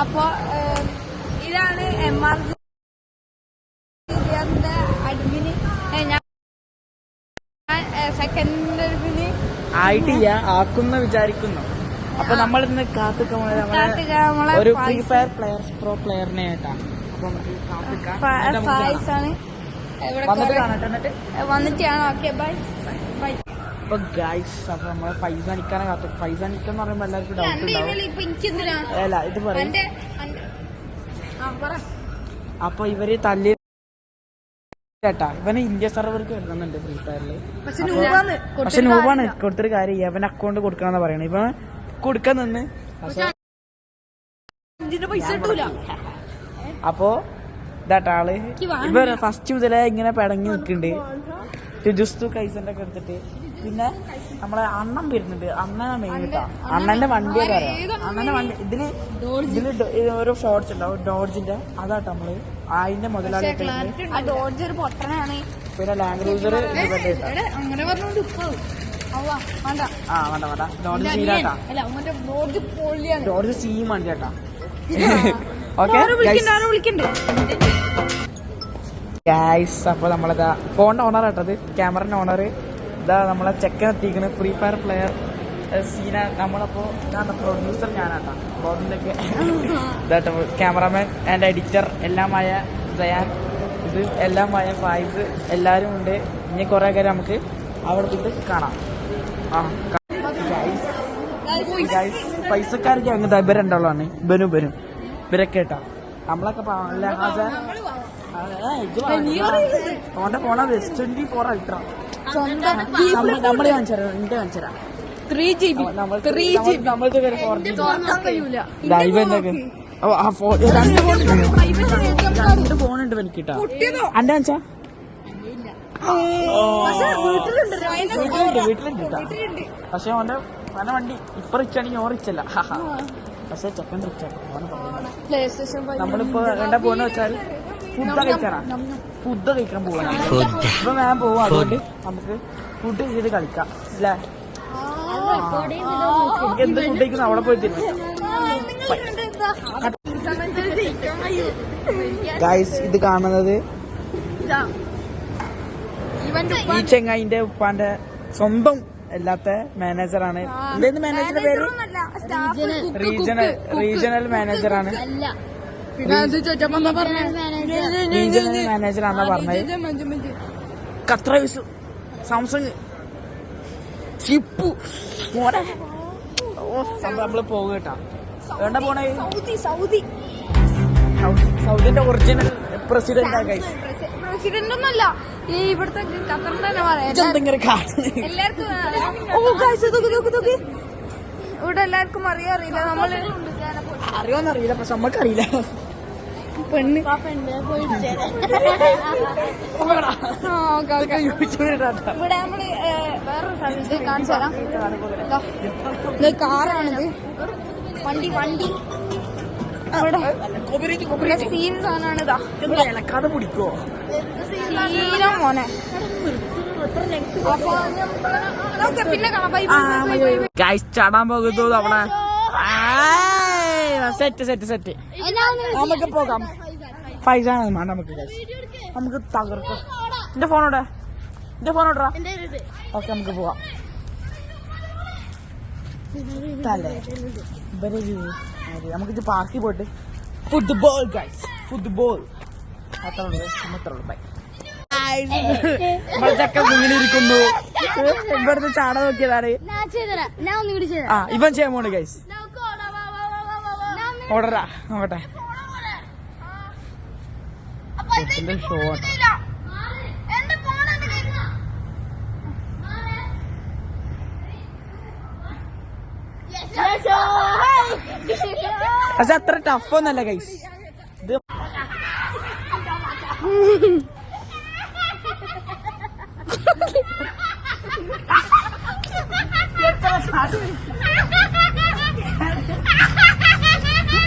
അപ്പൊ ഇതാണ് MRG അഡ്മിന്. ഞാൻ സെക്കൻഡ് ആയിട്ടില്ല, ആക്കുന്ന വിചാരിക്കുന്നു. അപ്പൊ നമ്മൾ ഇന്ന് കാത്തുക്ക ഒരു ഫ്രീ ഫയർ പ്രോ പ്ലെയറിനെ ആയിട്ടാണ്. അപ്പൊ വന്നിട്ടാണ്. Okay bye bye. അപ്പൊ ഗൈസ്, അപ്പൊ നമ്മളെ പൈസ നിൽക്കാനെ കാത്തു. പൈസ നിൽക്കെന്ന് പറയുമ്പോ എല്ലാവർക്കും ഡൗട്ട് ഉണ്ടാവും. അല്ല ഇത് പറയും. അപ്പൊ ഇവര് തല്ലി കേട്ടാ, ഇവന് ഇന്ത്യ സെർവർക്ക് വരുന്നുണ്ട് ഫ്രീ ഫയറില്. പക്ഷെ നൂബാണ് കൊടുത്തൊരു കാര്യം, ഇവൻ അക്കൗണ്ട് കൊടുക്കണമെന്നാ പറയണേ. ഇവൻ കൊടുക്കാൻ നിന്ന്. അപ്പൊ ഇതാട്ടാ ആള് ഇവ ഫസ്റ്റ് മുതലേ ഇങ്ങനെ പിടങ്ങി നിൽക്കുന്നുണ്ട്. ജുസ്തു കൈസന്റെ ഒക്കെ എടുത്തിട്ട്. പിന്നെ നമ്മളെ അണ്ണൻ വരുന്നുണ്ട്. അണ്ണനെ മെയിൻ കിട്ടാ. അണ്ണന്റെ വണ്ടിയൊക്കെ അറിയാം. അണ്ണന്റെ വണ്ടി ഇതില് ഓരോ ഷോർട്സ് ഉണ്ടാവും ഡോഡ്ജിന്റെ. അതാട്ടോ നമ്മള് അതിന്റെ മുതലാളി. പിന്നെ ലാൻഡ് ക്രൂസർ ഡോഡ്ജ് സീരാട്ടാ. ഡോഡ്ജ് സീം വണ്ടിയാട്ടാ. ഓക്കെ ഗൈസ്, അപ്പൊ നമ്മളെന്താ ഫോണിന്റെ ഓണർ ആട്ടത്, ക്യാമറന്റെ ഓണർ. ഇതാ നമ്മളെ ചെക്കൻ എത്തിക്കണ്. Free Fire player Seena. നമ്മളപ്പോ പ്രൊഡ്യൂസർ ഞാനാട്ടാ ബോർഡിന്റെയൊക്കെ. ഇതാട്ടോ ക്യാമറാമാൻ ആൻഡ് എഡിറ്റർ എല്ലാമായ ദയാൻ. ഇത് എല്ലാമായ ഫായിസ്. എല്ലാരും ഉണ്ട്. ഇനി കുറെ കാര്യം നമുക്ക് അവിടെ പോയിട്ട് കാണാം. പൈസക്കാർക്ക് അങ്ങനത്തെ ഇവരുണ്ടാവുള്ളതാണ്. ഇവനും ഇവരൊക്കെ കേട്ടാ. നമ്മളൊക്കെ ഓന്റെ ഫോണാ S24 അൾട്ര. നമ്മള് കാണിച്ചരാ. എന്റെ കാണിച്ചരാ 3GB. നമ്മൾക്ക് 4GB. രണ്ട് ഫോണുണ്ട് എനിക്ക് കിട്ടാ. അന്റെ കാണിച്ചാ വീട്ടിലുണ്ട് കേട്ടാ. പക്ഷെ ഓന്റെ വണ്ടി ഇപ്പൊ റിച്ചാണെങ്കിൽ ഓ റിച്ചല്ല. പക്ഷെ ചെക്കൻ റിച്ചാണ്. നമ്മളിപ്പോ എന്താ പോണെന്ന് വെച്ചാൽ ഫുഡ് കഴിക്കാൻ പോവാണ്. ഇപ്പൊ ഞാൻ പോവാം. അതുകൊണ്ട് നമുക്ക് ഫുഡ് ചെയ്ത് കളിക്കാം അല്ലേ? എന്ത് ഫുഡ് കഴിക്കുന്നു അവിടെ പോയി തിന്നു. ഗൈസ്, ഇത് കാണുന്നത് ഈ ചെങ്ങായിന്റെ ഉപ്പാന്റെ സ്വന്തം അല്ലാത്ത മാനേജറാണ്. എന്തായിരുന്നു മാനേജറിന്റെ പേര്? റീജിയണൽ മാനേജറാണ്. റീജിയണൽ മാനേജറാണെന്നാ പറഞ്ഞത്. ഖത്തർ വിസു സാംസങ് ഷിപ്പു മോനെ. നമ്മള് പോകുക കേട്ടാ. വേണ്ട പോണേ സൗദിന്റെ ഒറിജിനൽ പ്രസിഡന്റ്. പ്രസിഡന്റ് ഒന്നല്ല, ഈ ഇവിടുത്തെ ഖത്തറിന്റെ തന്നെ പറയാം. ഇവിടെ എല്ലാവർക്കും അറിയില്ല. നമ്മള് അറിയോന്നറിയില്ല, പക്ഷെ നമ്മക്കറിയില്ല. പെണ്ണ് ഇവിടെ നമ്മള് വേറൊരു സ്ഥലത്ത് കാണിച്ചു തരാം. ഇത് കാറാണിത്. വണ്ടി ഇവിടെ സീൻ സാധനമാണ്. ഇതാ ഇളക്കാതെ പിടിക്കോ സീനം മോനെ. പിന്നെ ഗൈസ്, ചാടാൻ പോകുന്നു നമ്മളെ. സെറ്റ് നമുക്ക് പോകാം. ഫൈസാണ് വേണ്ട നമുക്ക്. നമുക്ക് തകർക്കാം. എന്റെ ഫോണോടാ. ഓക്കെ, നമുക്ക് പോവാം. നമുക്ക് പാർക്കിൽ പോയിട്ട് ഫുട്ബോൾ ഗൈസ്, ഫുട്ബോൾ അത്ര ഉള്ളു. ബൈ. ചക്ക ഇങ്ങനെ ഇരിക്കുന്നു. ഇവിടുത്തെ ചാട നോക്കിയതാണ്. ഇവൻ ചെയ്യാൻ പോണ് ഗൈസ്. ഓർഡറാ നോക്കട്ടെ. ഷോട്ട് പക്ഷെ അത്ര ടഫൊന്നല്ല ഗൈസ്. ഇത്